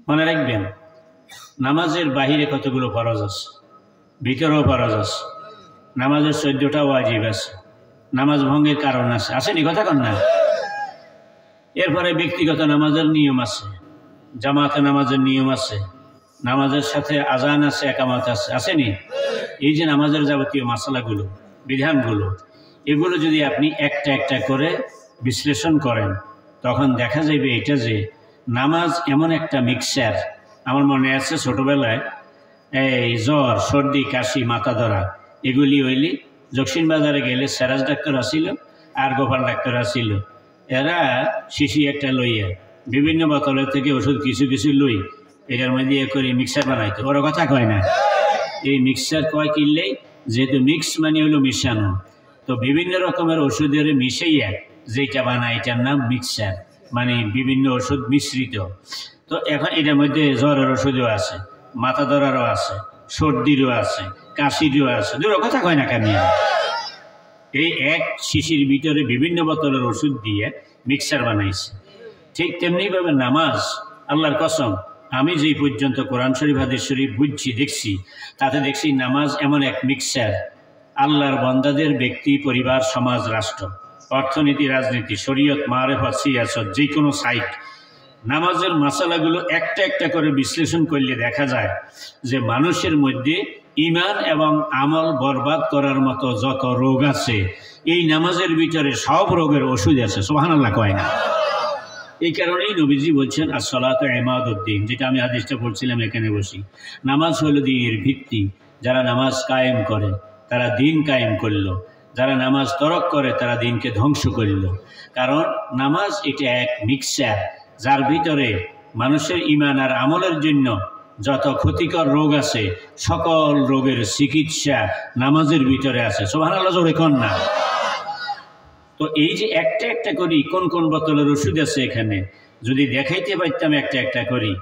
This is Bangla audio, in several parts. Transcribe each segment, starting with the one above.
মনে রাখবেন, নামাজের বাহিরে কতগুলো ফরজ আছে, ভিতরেও ফরজ আছে। নামাজের 14টা ওয়াজিব আছে, নামাজ ভঙ্গের কারণ আছে, আসেনি কথা কন না? এরপরে ব্যক্তিগত নামাজের নিয়ম আছে, জামাতে নামাজের নিয়ম আছে, নামাজের সাথে আজান আছে, একামত আছে, আসেনি? এই যে নামাজের যাবতীয় মাসালাগুলো, বিধানগুলো, এগুলো যদি আপনি একটা একটা করে বিশ্লেষণ করেন, তখন দেখা যাবে এটা যে নামাজ এমন একটা মিক্সচার। আমার মনে আছে ছোটবেলায় এই জ্বর, সর্দি, কাশি, মাথা ধরা, এগুলি হইলি দক্ষিণ বাজারে গেলে সেরাজ ডাক্তার আসিল আর গোপাল ডাক্তার আসিল। এরা শিশি একটা লইয়া বিভিন্ন বোতলের থেকে ওষুধ কিছু কিছু লই এটার মধ্যে ইয়ে করে মিক্সার বানাইতো। ওরা কথা কয় না, এই মিক্সার কয় কিনলেই, যেহেতু মিক্স মানে হলো মিশানো, তো বিভিন্ন রকমের ওষুধের মিশাইয়া যেটা বানায় এটার নাম মিক্সার, মানে বিভিন্ন ওষুধ মিশ্রিত। তো এখন এটার মধ্যে জ্বরের ওষুধও আছে, মাথা ধরারও আছে, সর্দিরও আছে, কাশিরও আছে, দুটো কথা কয় না কেন? এই এক শিশির ভিতরে বিভিন্ন বোতলের ওষুধ দিয়ে মিক্সার বানাইছে। ঠিক তেমনিভাবে নামাজ, আল্লাহর কসম, আমি যেই পর্যন্ত কোরআন শরীফ, হাদিস শরীফ বুঝছি, দেখছি, তাতে দেখছি নামাজ এমন এক মিক্সার। আল্লাহর বান্দাদের ব্যক্তি, পরিবার, সমাজ, রাষ্ট্র, অর্থনীতি, রাজনীতি, শরীয়ত, মারেফত, সিয়াসত, যে কোনো সাইট, নামাজের মাসালাগুলো একটা একটা করে বিশ্লেষণ করলে দেখা যায় যে মানুষের মধ্যে ঈমান এবং আমল বরবাদ করার মতো যত রোগ আছে, এই নামাজের ভিতরে সব রোগের ওষুধ আছে। সুবহানাল্লাহ কয় না? এই কারণেই নবীজি বলছেন আসসালাতু ইমাদুদ্দিন, যেটা আমি হাদিসটা পড়ছিলাম এখানে বসি। নামাজ হলো দ্বীনের ভিত্তি। যারা নামাজ কায়েম করে তারা দিন কায়েম করলো, যারা নামাজ তরক করে তারা দিনকে ধ্বংস করল। কারণ নামাজ এটা এক মিক্সচার, যার ভিতরে মানুষের ঈমান আর আমলের জন্য যত ক্ষতিকর রোগ আছে, সকল রোগের চিকিৎসা নামাজের ভিতরে আছে। সুবহানাল্লাহ জোরে কোন না? তো এই যে একটা একটা করি কোন কোন বোতলের ওষুধ আছে এখানে, যদি দেখাইতে পারতাম একটা একটা করি,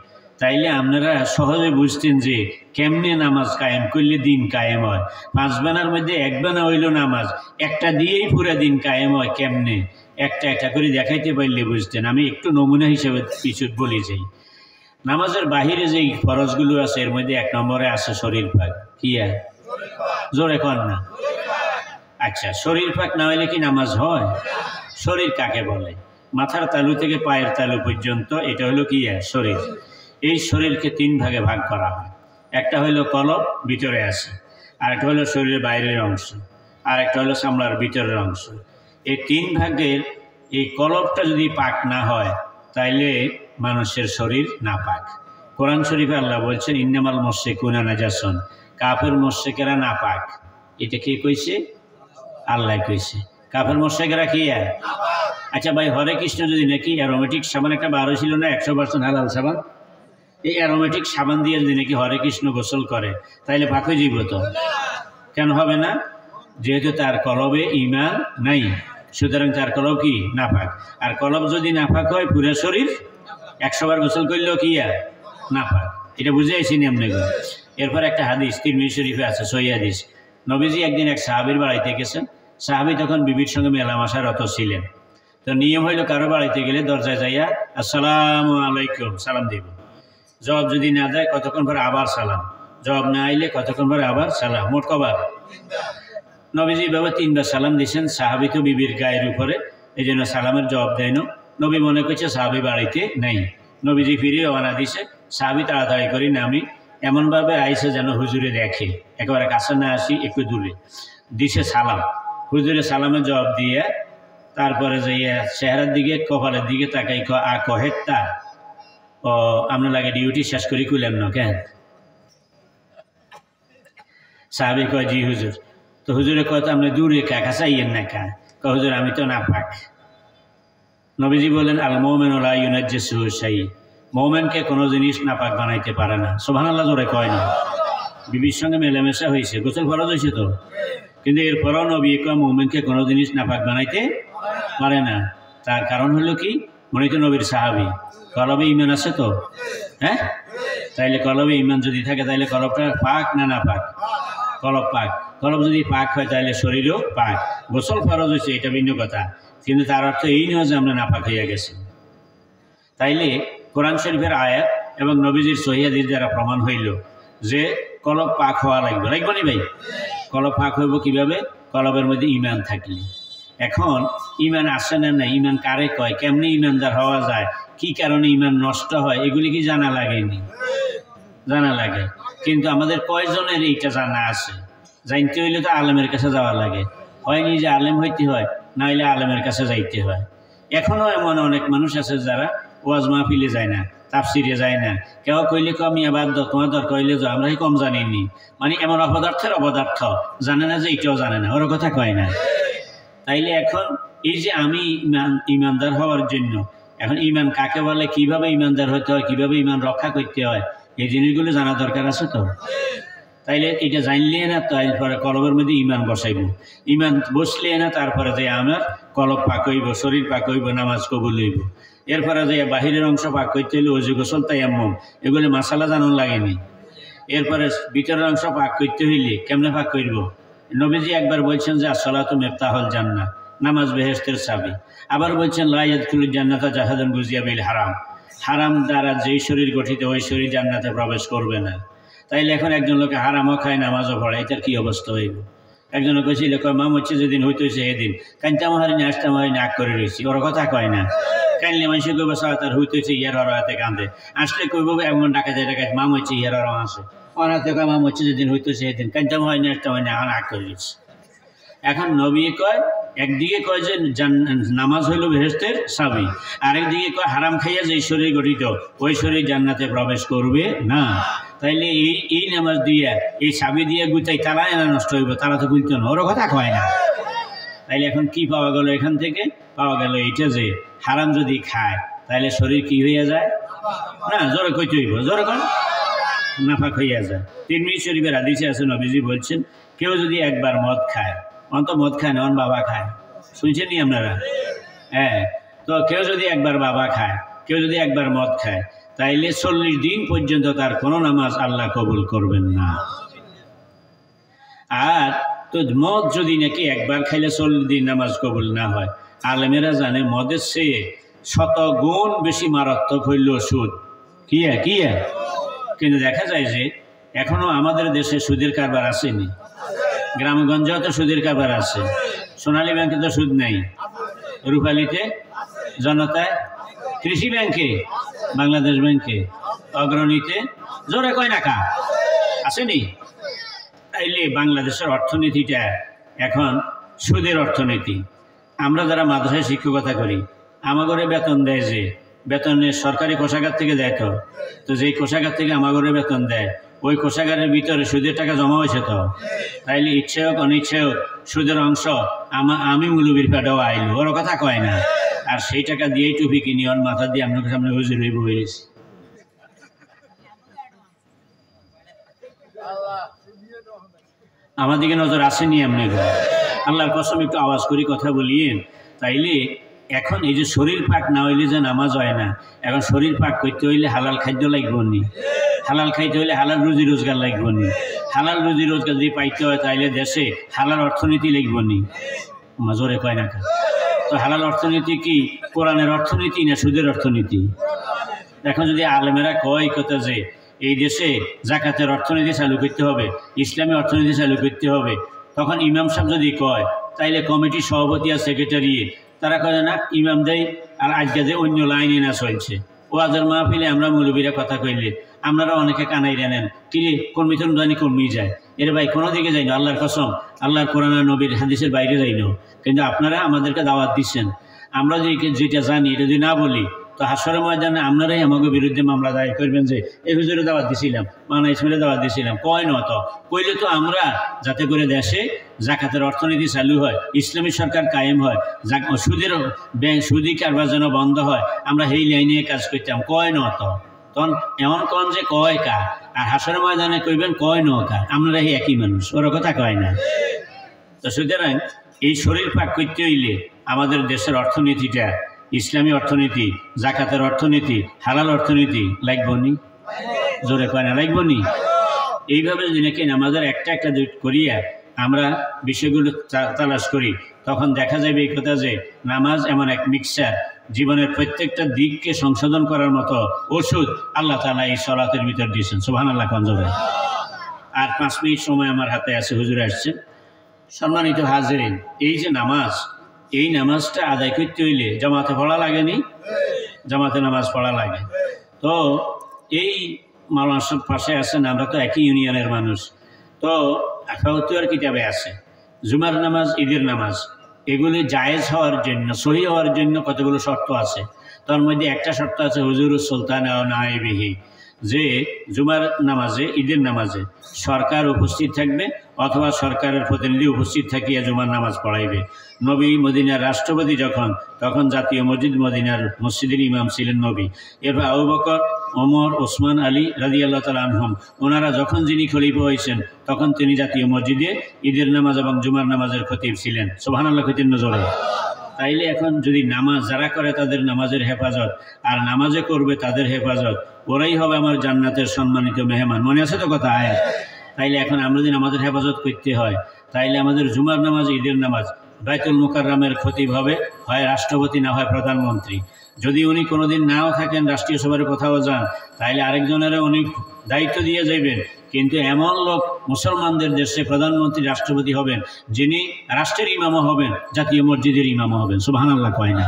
তাইলে আপনারা সহজে বুঝতেন যে কেমনে নামাজ কায়েম করলে দিন কায়েম হয়। 5 বেনার মধ্যে 1 বেনা হইল নামাজ, একটা দিয়েই পুরো দিন কায়েম হয় কেমনে, একটা একটা করে দেখাইতে পারলে বুঝতেন। আমি একটু নমুনা হিসেবে কিছু বলি যাই। নামাজের বাহিরে যেই ফরজগুলো আছে এর মধ্যে 1 নম্বরে আছে শরীর পাক। কি জোরে কর না? আচ্ছা, শরীর পাক না হইলে কি নামাজ হয়? শরীর কাকে বলে? মাথার তালু থেকে পায়ের তালু পর্যন্ত, এটা হলো কি শরীর। এই শরীরকে 3 ভাগে ভাগ করা হয়। একটা হলো কলব, ভিতরে আছে, আর একটা হলো শরীরের বাইরের অংশ, আর একটা হলো চামড়ার ভিতরের অংশ। এই 3 ভাগের এই কলবটা যদি পাক না হয় তাইলে মানুষের শরীর না পাক। কোরআন শরীফে আল্লাহ বলছেন ইন্নামাল মুশরিকুনা নাজাসুন, কাফের মুশরিকেরা না পাক। এটা কে কইছে? আল্লাহ কইছে। কাফের মুশরিকেরা কি? আচ্ছা ভাই, হরে কৃষ্ণ যদি নাকি অ্যারোমেটিক সাবান একটা বার হয়েছিল না 100% হালাল সাবান, এই অ্যারোমেটিক সাবান দিয়ে যদি নাকি হরে কৃষ্ণ গোসল করে তাইলে পাক হয়ে যাইব তো? কেন হবে না? যেহেতু তার কলবে ঈমান নাই, সুতরাং তার কলব কি? নাপাক। আর কলব যদি নাপাক হয় পুরো শরীর 100 বার গোসল করলেও কি নাপাক। এটা বুঝে আইসিনি আপনাকে? এরপর একটা হাদিস তিরমিজি শরীফে আছে, সহিহ হাদিস। নবীজি একদিন এক সাহাবীর বাড়িতে গেছেন। সাহাবী তখন বিবির সঙ্গে মেলামেশারত ছিলেন। তো নিয়ম হইল কারো বাড়িতে গেলে দরজায় যাইয়া আসসালামু আলাইকুম সালাম দিব। জবাব যদি না দেয় কতক্ষণ পরে আবার সালাম, জবাব না আইলে কতক্ষণ পরে আবার সালাম, মোট কবার? নবীজি বাবা 3 বার সালাম দিয়েছেন। সাহাবী তো বিবির গায়ের উপরে, এই জন্য সালামের জবাব দেয় না। নবী মনে করছে সাহাবী বাড়িতে নেই। নবীজি ফিরে রওনা দিছে। সাহাবী তাড়াতাড়ি করে নামি এমনভাবে আইসে যেন হুজুরে দেখে, একেবারে কাছে না আসি, একটু দূরে দিছে সালাম। হুজুরে সালামের জবাব দিয়ে তারপরে যাইয়া চেহারার দিকে, কপালের দিকে তাকাই কহেতা ও আমরা লাগে ডিউটি শেষ করি কুলেন না কেন? সাহাবী কয় জি হুজুর। তো হুজুরে কয় আপনি দূরে কাছে আইয়েন না কা? কয় হুজুর আমি তো না পাক। নবীজি বলেন আল মুমিনু লা ইউনাজ্জিসুহু শাই, মুমিনকে কোনো জিনিস নাপাক বানাইতে পারে না। সুবহানাল্লাহ জোরে কয় না? বিবির সঙ্গে মেলামেশা হয়েছে, গোসল ফরজ হয়েছে তো, কিন্তু এরপরও নবী কয় মুমিনকে কোনো জিনিস নাপাক বানাইতে পারে না। তার কারণ হলো কি? উনি তো নবীর সাহাবী, কলবে ঈমান আছে তো, হ্যাঁ? তাইলে কলবে ঈমান যদি থাকে তাইলে কলবটা পাক না না পাক? কলব পাক। কলব যদি পাক হয় তাহলে শরীরও পাক। গোসল ফরজ হয়েছে এটা ভিন্ন কথা, কিন্তু তার অর্থ এই নয় যে আমরা নাপাক হইয়া গেছি। তাইলে কোরআন শরীফের আয়াত এবং নবীজির সহিহ হাদিস দ্বারা প্রমাণ হইল যে কলব পাক হওয়া লাগবে, লাগবে নি ভাই? কলব পাক হইব কিভাবে? কলবের মধ্যে ঈমান থাকলে। এখন ঈমান আসে না না, ঈমান কারে কয়, কেমনে ঈমানদার হওয়া যায়, কি কারণে ঈমান নষ্ট হয়, এগুলি কি জানা লাগেনি? জানা লাগে। কিন্তু আমাদের কয়জনের এইটা জানা আছে? জানতে হইলে তো আলেমের কাছে যাওয়া লাগে, হয়নি যে আলেম হইতে হয়, না হইলে আলেমের কাছে যাইতে হয়। এখনো এমন অনেক মানুষ আছে যারা ওয়াজ মাহফিলে যায় না, তাফসিরে যায় না। কেউ কইলে আমি আবার তোমার দরকার হইলে যাও, আমরা কম জানিনি, মানে এমন অপদার্থের অপদার্থ জানে না যে এটাও জানে না, ওর কথা কয় না। তাইলে এখন এই যে আমি ইমানদার হওয়ার জন্য, এখন ইমান কাকে বলে, কিভাবে ইমানদার হতে হয়, কিভাবে ইমান রক্ষা করতে হয়, এই জিনিসগুলো জানা দরকার আছে তো। তাইলে এটা জানলে না, তারপরে কলবের মধ্যে ইমান বসাইব, ইমান বসলে না তারপরে যে আমার কলব পাক হইব, শরীর পাক হইব, নামাজ কবুল হইব। এরপরে যে বাহিরের অংশ পাক করতে হইলে অজু গোসল তায়াম্মুম, এগুলো মাসালা জানান লাগেনি। এরপরে ভিতরের অংশ পাক করতে হইলে কেমনে পাক করব? নবীজি একবার বলছেন যে আসসালাতু মিফতাহুল জান্নাহ, নামাজ বেহেশতের চাবি। আবার বলছেন লা ইয়াদখুলুল জান্নাতা জাহাদুন গুজিয়া বিল হারাম, হারাম দ্বারা যেই শরীর গঠিত ওই শরীর জান্নাতে প্রবেশ করবে না। তাইলে এখন একজন লোকে হারামও খায়, নামাজও পড়ে, এটার কি অবস্থা হইব? একজনে কইছিল, কয় মাম হচ্ছে যেদিন হইতেছে সেদিন কানতাম হারিনি, আসতাম হারিনি, আগ করে রয়েছি, ওর কথা কয় না। কানলে মানুষ কইব তার হইতেছে ইয়ার ওর হাতে কান্দে, আসলে কইব এমন ডাকাতে ডাকাত মাম হচ্ছে ইয়ার ওর আছে, ওর হাতে কয় মাম হচ্ছে যেদিন হইতেছে সেদিন কানতাম হয়নি, আসতাম হয়নি, এখন আগ করে রয়েছি। এখন নবী কয়, একদিকে কয় যে নামাজ হইল বেহেশতের চাবি, আরেকদিকে কয় হারাম খাইয়া যে শরীর গঠিত ওই শরীর জান্নাতে প্রবেশ করবে না। তাইলে এই নামাজ দিয়া, এই চাবি দিয়ে গুতাই তারা এনা নষ্ট হইব, তারা তো গুলতো না, ওর কথা কয় না। তাইলে এখন কি পাওয়া গেল? এখান থেকে পাওয়া গেল এইটা যে হারাম যদি খায় তাহলে শরীর কি হইয়া যায় না, জোরে কইতে হইব, জোরে কোন নাফাক হইয়া যায়। তিরমিজি শরীফের হাদিসে আছে, নবীজি বলছেন কেউ যদি একবার মদ খায়, অন্ত মদ খায় না, বাবা খায়, শুনছেন নি আপনারা? হ্যাঁ, তো কেউ যদি একবার বাবা খায়, কেউ যদি একবার মদ খায়, তাইলে 40 দিন পর্যন্ত তার কোনো নামাজ আল্লাহ কবুল করবেন না। আর তো মদ যদি নাকি একবার খাইলে 40 দিন নামাজ কবুল না হয়, আলেমেরা জানে মদের চেয়ে 100 গুণ বেশি মারাত্মক হইল সুদ। কি কিন্তু দেখা যায় যে এখনো আমাদের দেশে সুদের কারবার আসেনি। গ্রামগঞ্জেও তো সুদের কারবার আছে, সোনালী ব্যাংকে তো সুদ নেই, রূপালীতে, জনতায়, কৃষি ব্যাংকে, বাংলাদেশ ব্যাংকে, অগ্রণীতে, জোরে কয় না কা আসেনি। তাইলে বাংলাদেশের অর্থনীতিটা এখন সুদের অর্থনীতি। আমরা যারা মাদ্রাসায় শিক্ষকতা করি, আমাগরে বেতন দেয়, যে বেতনের সরকারি কোষাগার থেকে দেয়, তো যেই কোষাগার থেকে আমাগরে বেতন দেয় ওই কোষাগারের ভিতরে সুদের টাকা জমা হয়েছে। তো তাইলে ইচ্ছে হোক অনিচ্ছে হোক সুদের অংশ আমি মুলুবির পেটেও আইল, ওর কথা কয় না। আর সেই টাকা দিয়েই টুপি কিনি, ওর মাথা দিয়ে আপনার সামনে হুজুর হইব হয়েছি। আমাদিকে নজর আসেনি এমনি, আল্লাহর কসম একটু আওয়াজ করি কথা বলিয়েন। তাইলে এখন এই যে শরীর পাক না হইলে যে নামাজ হয় না, এখন শরীর পাক করতে হইলে হালাল খাদ্য লাগবে নি, হালাল খাইতে হইলে হালাল রুজি রোজগার লাগবে নি, হালাল রুজি রোজগার যদি পাইতে হয় তাইলে দেশে হালাল অর্থনীতি লাগবে নি, মাজরে কয় না। তো হালাল অর্থনীতি কি কোরআনের অর্থনীতি না সুদের অর্থনীতি? এখন যদি আলেমেরা কয় কথা যে এই দেশে জাকাতের অর্থনীতি চালু করতে হবে, ইসলামী অর্থনীতি চালু করতে হবে, তখন ইমাম সাহেব যদি কয় তাইলে কমিটির সভাপতি আর সেক্রেটারি তারা কয় না ইমাম দেয়, আর আজকে যে অন্য লাইনে না চলছে ওয়াজের মাহফিলে আমরা মৌলবীরা কথা কইলে আপনারা অনেকে কানাই জানেন কিরে কর্মী তো জানি কর্মী যায়, এর ভাই কোনো দিকে যাই না, আল্লাহর কসম আল্লাহর কোরআন নবীর হাদিসের বাইরে যাই না। কিন্তু আপনারা আমাদেরকে দাওয়াত দিচ্ছেন, আমরা যেটা জানি এটা যদি না বলি তো হাসরের ময়দানে আপনারাই আমাকে বিরুদ্ধে মামলা দায়ের করবেন যে এই হুজুরে দাওয়াত দিছিলাম, মানা ইসমাইলে দাওয়াত দিছিলাম, কয় না তো কইলে তো আমরা যাতে করে দেশে জাকাতের অর্থনীতি চালু হয়, ইসলামী সরকার কায়েম হয়, সুদের ব্যাংক সুদি কারবার যেন বন্ধ হয়, আমরা এই লাইনে কাজ করতাম, কয় না তো। তখন এমন কন যে কয় কা, আর হাসরের ময়দানে কইবেন কয় ন কা, আমরা এই একই মানুষ, ওর কথা কয় না। তো সুতরাং এই শরীর পাক করতে হইলে আমাদের দেশের অর্থনীতিটা ইসলামী অর্থনীতি, জাকাতের অর্থনীতি, হালাল অর্থনীতি লাগবো নি, জোরে কয় না লাগবো নি। এইভাবে যদি নাকি আমাদের একটা একটা করিয়া আমরা বিষয়গুলো তালাশ করি তখন দেখা যাবে এই কথা যে নামাজ এমন এক মিক্সচার, জীবনের প্রত্যেকটা দিককে সংশোধন করার মতো ওষুধ আল্লাহ তাআলা এই সালাতের ভিতর দিয়েছেন। সুবহানাল্লাহ কনজরে। আর 5 মিনিট সময় আমার হাতে আছে, হুজুর আসছেন। সম্মানিত হাজিরিন, এই যে নামাজ, এই নামাজটা আদায় করতে হইলে জামাতে পড়া লাগেনি? জামাতে নামাজ পড়া লাগে। তো এই মাওলানা সাহেব পাশে আছেন, আমরা তো একই ইউনিয়নের মানুষ। তো ফতোয়ার কিতাবে আছে জুমার নামাজ, ঈদের নামাজ, এগুলি জায়েজ হওয়ার জন্য, সহি হওয়ার জন্য কতগুলো শর্ত আছে। তার মধ্যে একটা শর্ত আছে হুজুরুস সুলতান ও নায়েবিহি, যে জুমার নামাজে, ঈদের নামাজে সরকার উপস্থিত থাকবে অথবা সরকারের প্রতিনিধি উপস্থিত থাকিয়া জুমার নামাজ পড়াইবে। নবী মদিনার রাষ্ট্রপতি যখন, তখন জাতীয় মসজিদ মদিনার মসজিদের ইমাম ছিলেন নবী। এরপর আবু বকর, ওমর, ওসমান, আলী রাদিয়াল্লাহু তাআলা আনহুম, ওনারা যখন যিনি খলিফা হয়েছেন তখন তিনি জাতীয় মসজিদে ঈদের নামাজ এবং জুমার নামাজের খতিব ছিলেন। সুবহানাল্লাহ কইতেন নজরে। তাইলে এখন যদি নামাজ যারা করে তাদের নামাজের হেফাজত, আর নামাজে করবে তাদের হেফাজত, ওরাই হবে আমার জান্নাতের সম্মানিত মেহমান। মনে আছে তো কথা আয়াত? তাইলে এখন আমরা যদি নামাজের হেফাজত করতে হয়, তাইলে আমাদের জুমার নামাজ, ঈদের নামাজ বাইতুল মুকাররমের খতিব হবে হয় রাষ্ট্রপতি, না হয় প্রধানমন্ত্রী। যদি উনি কোনোদিন নাও থাকেন, রাষ্ট্রীয় সভার কোথাও যান, তাইলে আরেকজনেরও উনি দায়িত্ব দিয়ে যাইবেন। কিন্তু এমন লোক মুসলমানদের দেশে প্রধানমন্ত্রী, রাষ্ট্রপতি হবেন যিনি রাষ্ট্রের ইমামও হবেন, জাতীয় মসজিদের ইমামও হবেন। সুবহানাল্লাহ কয় না?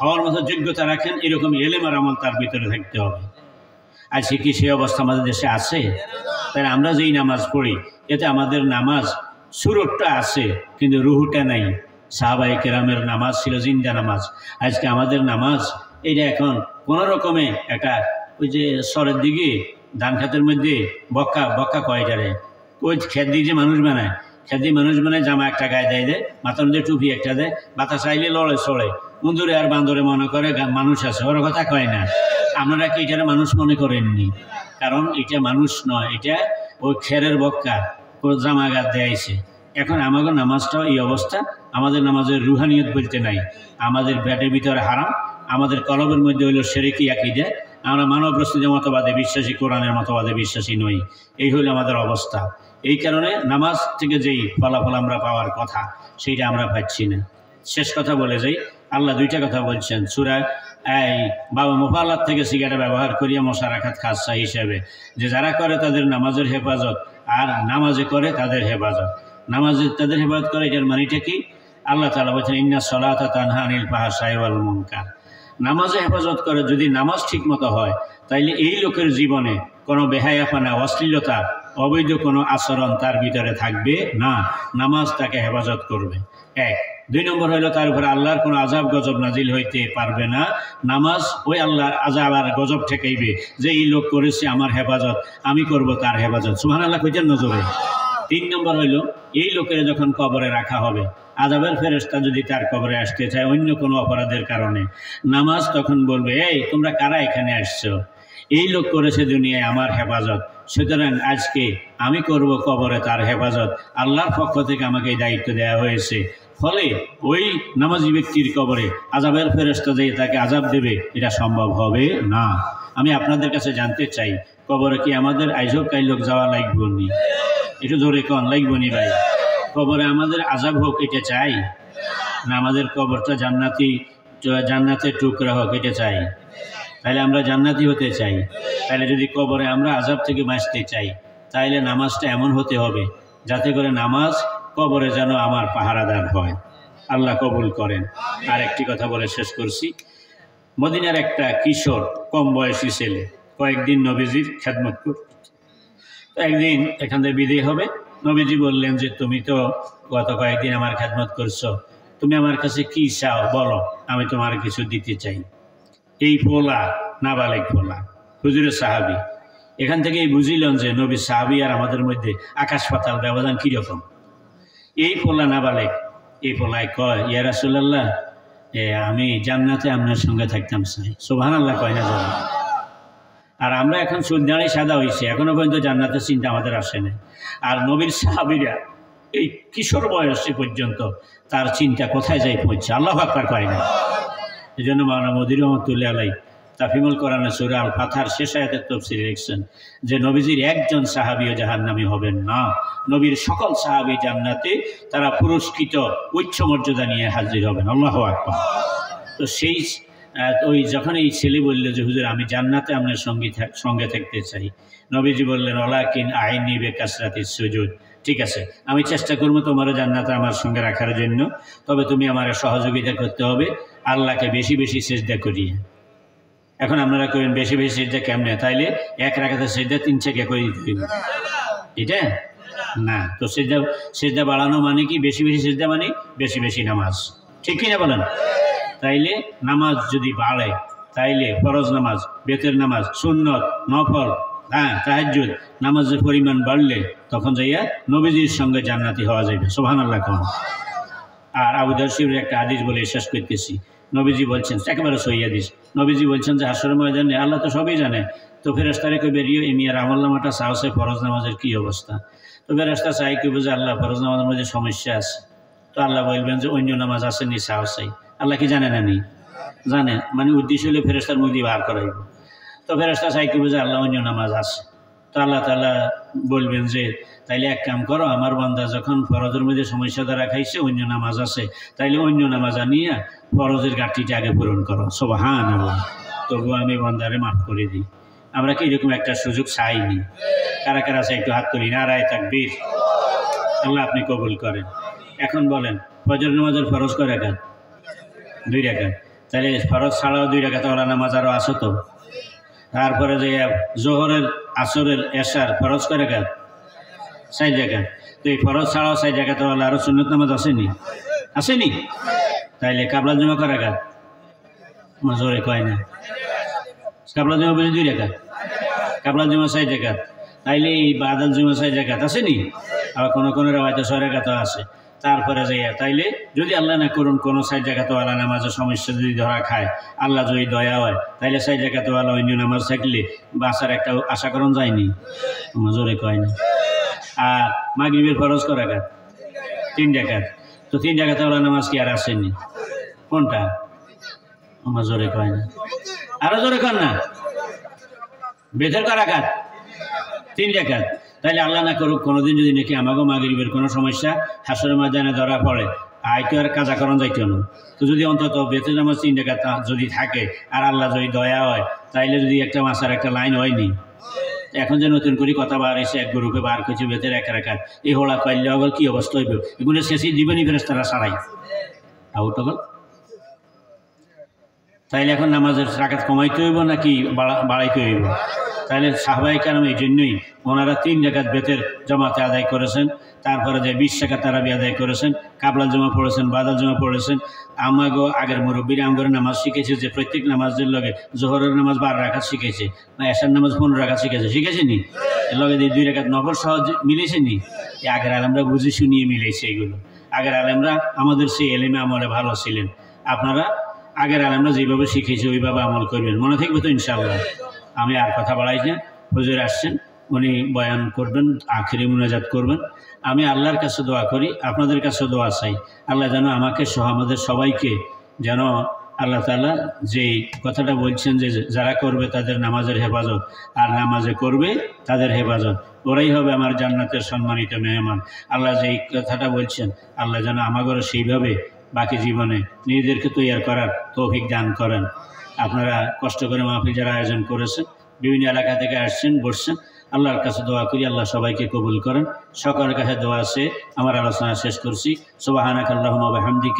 হওয়ার মতো যোগ্যতা রাখেন, এরকম এলেম আর আমল তার ভিতরে থাকতে হবে। আজকে কি সেই অবস্থা আমাদের দেশে আছে? তাই আমরা যেই নামাজ পড়ি, এতে আমাদের নামাজ সুরটটা আছে কিন্তু রুহুটা নাই। সাহাবায়ে কেরামের নামাজ ছিল জিন্দা নামাজ। আজকে আমাদের নামাজ এটা এখন কোনো রকমে একটা, ওই যে সরের দিকে ধান খাতের মধ্যে বক্কা কয়টারে, ওই খেত দিয়ে যে মানুষ বানায়, খেত দিয়ে মানুষ বানায়, জামা একটা গায়ে দেয়, মাথার মধ্যে টুপি একটা দেয়, বাতাস আইলে লড়ে চড়ে, বন্ধুরে আর বান্দরে মনে করে মানুষ আছে, ওর কথা কয় না। আপনারা কি এটারে মানুষ মনে করেননি? কারণ এটা মানুষ নয়, এটা ওই খেরের বক্কা জামা গাছ দেয়াইছে। এখন আমাদের নামাজটাও এই অবস্থা। আমাদের নামাজের রুহানিয়ত বলতে নাই, আমাদের পেটের ভিতরে হারাম, আমাদের কলবের মধ্যে হইল শিরকি আকীদা। আমরা মানব রচিত মতবাদে বিশ্বাসী, কোরআনের মতবাদে বিশ্বাসী নই। এই হইল আমাদের অবস্থা। এই কারণে নামাজ থেকে যেই ফলাফল আমরা পাওয়ার কথা, সেইটা আমরা পাচ্ছি না। শেষ কথা বলে যাই, আল্লাহ দুইটা কথা বলছেন সূরা এই বাবা মুফাল্লাত থেকে সিগারেট ব্যবহার করিয়া মশারাকাত খাসা হিসেবে, যে যারা করে তাদের নামাজের হেফাজত, আর নামাজে করে তাদের হেফাজত। নামাজে তাদের হেফাজত করে, এটার মানেটা কি? আল্লাহ তাআলা বলছেন ইন্না সলাতা তানহা আনিল ফাহশাই ওয়াল মুনকার। নামাজে হেফাজত করে, যদি নামাজ ঠিক মতো হয়, তাইলে এই লোকের জীবনে কোনো বেহায়াপনা, অশ্লীলতা, অবৈধ কোনো আচরণ তার ভিতরে থাকবে না। নামাজ তাকে হেফাজত করবে। 1। 2 নম্বর হইল, তার উপরে আল্লাহর কোনো আজাব গজব নাজিল হইতে পারবে না। নামাজ ওই আল্লাহর আজাব আর গজব ঠেকাইবে, যে এই লোক করেছে আমার হেফাজত, আমি করব তার হেফাজত। সুবহানাল্লাহ কইতেন নজরে। 3 নম্বর হইল, এই লোকের যখন কবরে রাখা হবে, আযাবের ফেরেশতা যদি তার কবরে আসতে চায় অন্য কোনো অপরাধের কারণে, নামাজ তখন বলবে, এই তোমরা কারা এখানে আসছো? এই লোক করেছে দুনিয়ায় আমার হেফাজত, সুতরাং আজকে আমি করব কবরে তার হেফাজত। আল্লাহর পক্ষ থেকে আমাকে এই দায়িত্ব দেওয়া হয়েছে। ফলে ওই নামাজি ব্যক্তির কবরে আযাবের ফেরেশতা যে তাকে আযাব দেবে, এটা সম্ভব হবে না। আমি আপনাদের কাছে জানতে চাই, কবরে কি আমাদের আইজব কাইলোক যাওয়া লাগবে নি? একটু জোরে কন, লাগবে নি ভাই? কবরে আমাদের আযাব হোক এটা চাই না? আমাদের কবরটা জান্নাতের টুকরা হোক এটা চাই? তাহলে আমরা জান্নাতি হতে চাই। তাহলে যদি কবরে আমরা আযাব থেকে বাঁচতে চাই, তাইলে নামাজটা এমন হতে হবে যাতে করে নামাজ কবরে যেন আমার পাহারাদার হয়। আল্লাহ কবুল করেন। আর একটি কথা বলে শেষ করছি। মদিনার একটা কিশোর, কম বয়সী ছেলে, কয়েকদিন নবীজির খেদমত করত। একদিন এখান থেকে বিদায় হবে, নবীজি বললেন যে তুমি তো গত কয়েকদিন আমার খেদমত করছো, তুমি আমার কাছে কি চাও বলো, আমি তোমার কিছু দিতে চাই। এই পোলা, নাবালেগ পোলা, হুজুরের সাহাবী। এখান থেকেই বুঝিলেন যে নবীর সাহাবী আর আমাদের মধ্যে আকাশ পাতাল ব্যবধান কীরকম। এই পোলা নাবালেগ, এই পোলায় কয়, ইয়া রাসূলুল্লাহ, আমি জান্নাতে আপনার সঙ্গে থাকতাম চাই। সুবহানাল্লাহ কয় না যাবে? আর আমরা এখন সুলদানি সাদা হয়েছি, এখনো পর্যন্ত জান্নাতের চিন্তা আমাদের আসে না। আর নবীর সাহাবীরা এই কিশোর বয়সে পর্যন্ত তার চিন্তা কোথায় যাই পৌঁছে, আল্লাহু আকবার কয় না? এই জন্য মাওলানা মদির রহমতুল্লাহ আলাইহি তাফহিমুল কোরআনে সূরা আল ফাতহার শেষ আয়াতের তাফসীরে লিখছেন যে নবীজির একজন সাহাবীও জাহান্নামী হবেন না, নবীর সকল সাহাবী জান্নাতে, তারা পুরস্কৃত উচ্চ মর্যাদা নিয়ে হাজির হবেন। আল্লাহু আকবার। তো সেই ওই যখন এই ছেলে বলল যে হুজুর আমি জান্নাতে আপনার সঙ্গে থাকতে চাই, নবীজি বললেন ওয়ালাকিন আইনি বিকাসরাতিস সুজুদ, ঠিক আছে আমি চেষ্টা করবো তোমার জান্নাতে আমার সঙ্গে রাখার জন্য, তবে তুমি আমার সহযোগিতা করতে হবে আল্লাহকে বেশি বেশি সিজদা করিয়ে। এখন আপনারা করেন বেশি বেশি সিজদা কেমনে? তাইলে এক রাকাতে সিজদা 3 থেকে করে দিতে হবে, এটা না। তো সিজদা বাড়ানো মানে কি? বেশি বেশি সিজদা মানে বেশি বেশি নামাজ, ঠিক কিনা বলেন? তাইলে নামাজ যদি বাড়ে তাইলে ফরজ নামাজ, বেতের নামাজ, সুন্নত, নফল, তাহাজ্জুদ নামাজের পরিমাণ বাড়লে তখন যাইয়া নবীজির সঙ্গে জান্নাতি হওয়া যাবে। সুবহানাল্লাহ। আর আবু দাউদ শরীফের একটা হাদিস বলে শেষ করতেছি। নবীজি বলছেন, একেবারে সহিহ হাদিস, নবীজি বলছেন যে হাসরের ময়দানে আল্লাহ তো সবই জানে, তো ফেরেশতারে কই বেরিয়ে এই মিয়ার আমলনামাটা সাহসে ফরজ নামাজের কি অবস্থা? তো ফেরেশতা চাই কইব যে আল্লাহ ফরজ নামাজের মধ্যে সমস্যা আছে। তো আল্লাহ বলবেন যে অন্য নামাজ আছে নি সাহসাই। আল্লাহ কি জানে না? নি জানে, মানে উদ্দেশ্য হলে ফেরেশতার মধ্যে বার করাইব। তো ফেরেশতা চাই কইব যে আল্লাহ অন্য নামাজ আছে। তো আল্লাহ তাআলা বলবেন যে তাইলে এক কাম করো, আমার বান্দা যখন ফরজের মধ্যে সমস্যা দ্বারা খাইছে, অন্য নামাজ আছে, তাইলে অন্য নামাজ আনিয়া ফরজের ঘাটতিটা আগে পূরণ করো। সুবহানাল্লাহ। তবুও আমি বান্দারে মাফ করে দিই। আমরা কি এরকম একটা সুযোগ চাইনি? কারা কারা চাই একটু হাত তুলি, নারায়ে তাকবীর। আল্লাহ আপনি কবুল করেন। এখন বলেন ফজর নামাজের ফরজ কয় রাকাত? 2 রাকাত। তাহলে ফরজ ছাড়াও 2 রাকাত ওলা নামাজ আরও আসো তো। তারপরে যে জোহরের, আসরের, এশার ফরজ কয় রাকাত? 4 রাকাত। তো এই ফরজ ছাড়াও 4 রাকাত ওলা আরও সুন্নত নামাজ আসেনি? আসেনি? তাইলে কাবলা জুমা কয় রাকাত? জোরে কয় না। কাবলা জুমা বলে 2 রাকাত, কাবলা জুমা 4 রাকাত। তাইলে এই বাদাল জুমা 4 রাকাত আসেনি? আবার কোনো কোনো রাওয়াতে 6 রাকাতও আছে। তারপরে যাইয়া তাইলে যদি আল্লাহ না করুন কোনো 4 রাকাতওয়ালা নামাজের সমস্যা যদি ধরা খায়, আল্লাহ যদি দয়া হয়, তাইলে 4 রাকাতওয়ালা অন্য নামাজ থাকলে বাঁচার একটা আশা করণ যায়নি? জোরে কয় না। আর মাগরিবের ফরজ কয় রাকাত? 3 রাকাত। তো 3 রাকাতওয়ালা নামাজ কি আর আসেনি? কোনটা? জোরে কয় না। আরো জোরে কর না। বেতের কয় রাকাত? 3 রাকাত। তাইলে আল্লাহ না করুক কোনোদিন যদি নাকি আমাকেও মাগরিবের কোনো সমস্যা হাসরের ময়দানে ধরা পড়ে, আয়তো আর কাজা করণ যাইতো না। তো যদি অন্তত বেতের নামাজ 3 রাকাত যদি থাকে আর আল্লাহ যদি দয়া হয়, তাইলে যদি একটা মাসার একটা লাইন হয়নি। এখন যে নতুন করে কথা বার এসে এক গ্রুপে বার করছে বেতের 1 রাকাত, এই হোলা পাইলে আবার কি অবস্থা হইব? এগুলো শেষই দিবেনি ফেরেশতারা সারাই আউট হল। তাইলে এখন নামাজের রাকাত কমাইতে হইব নাকি বাড়াইতে হইব? তাহলে সাহাবায়ে কেরাম এই জন্যই ওনারা 3 রাকাত বেতের জমাতে আদায় করেছেন, তারপরে যে 20 রাকাত তারাবি আদায় করেছেন, কাবলা জমা পড়েছেন, বাদাল জমা পড়েছেন। আমাগো আগের মুরব্বীরা আমগরে নামাজ শিখেছে যে প্রত্যেক নামাজের লগে জোহরের নামাজ 12 রাকাত শিখেছে, বা এশার নামাজ 15 রাকাত শিখেছে নি? এর লগে 2 রাকাত নফল সহজ মিলেছে নি? আগের আলেমরা বুঝে শুনিয়ে মিলেছে এগুলো। আগের আলেমরা আমাদের সেই এলেমে আমলে ভালো ছিলেন। আপনারা আগের আলেমরা যেভাবে শিখেছে ওইভাবে আমল করবেন, মনে থাকবে তো ইনশাআল্লাহ। আমি আর কথা বাড়াই না, হুজুর আসছেন, উনি বয়ান করবেন, আখিরি মুনাজাত করবেন। আমি আল্লাহর কাছে দোয়া করি, আপনাদের কাছে দোয়া চাই, আল্লাহ যেন আমাকে সহ আমাদের সবাইকে যেন আল্লাহ তাআলা যেই কথাটা বলছেন যে যারা করবে তাদের নামাজের হেফাজত, আর নামাজে করবে তাদের হেফাজত, ওরাই হবে আমার জান্নাতের সম্মানিত মেহমান। আল্লাহ যেই কথাটা বলছেন আল্লাহ যেন আমাদেরও সেইভাবে বাকি জীবনে নিজেদেরকে তৈরি করার তৌফিক দান করেন। আপনারা কষ্ট করে মাহফিল যারা আয়োজন করেছেন, বিভিন্ন এলাকা থেকে আসছেন, বসছেন, আল্লাহর কাছে দোয়া করি আল্লাহ সবাইকে কবুল করেন। সকলের কাছে দোয়া আছে। আমার আলোচনা শেষ করছি। সুবহানাকাল্লাহুম্মা ওয়া বিহামদিকা।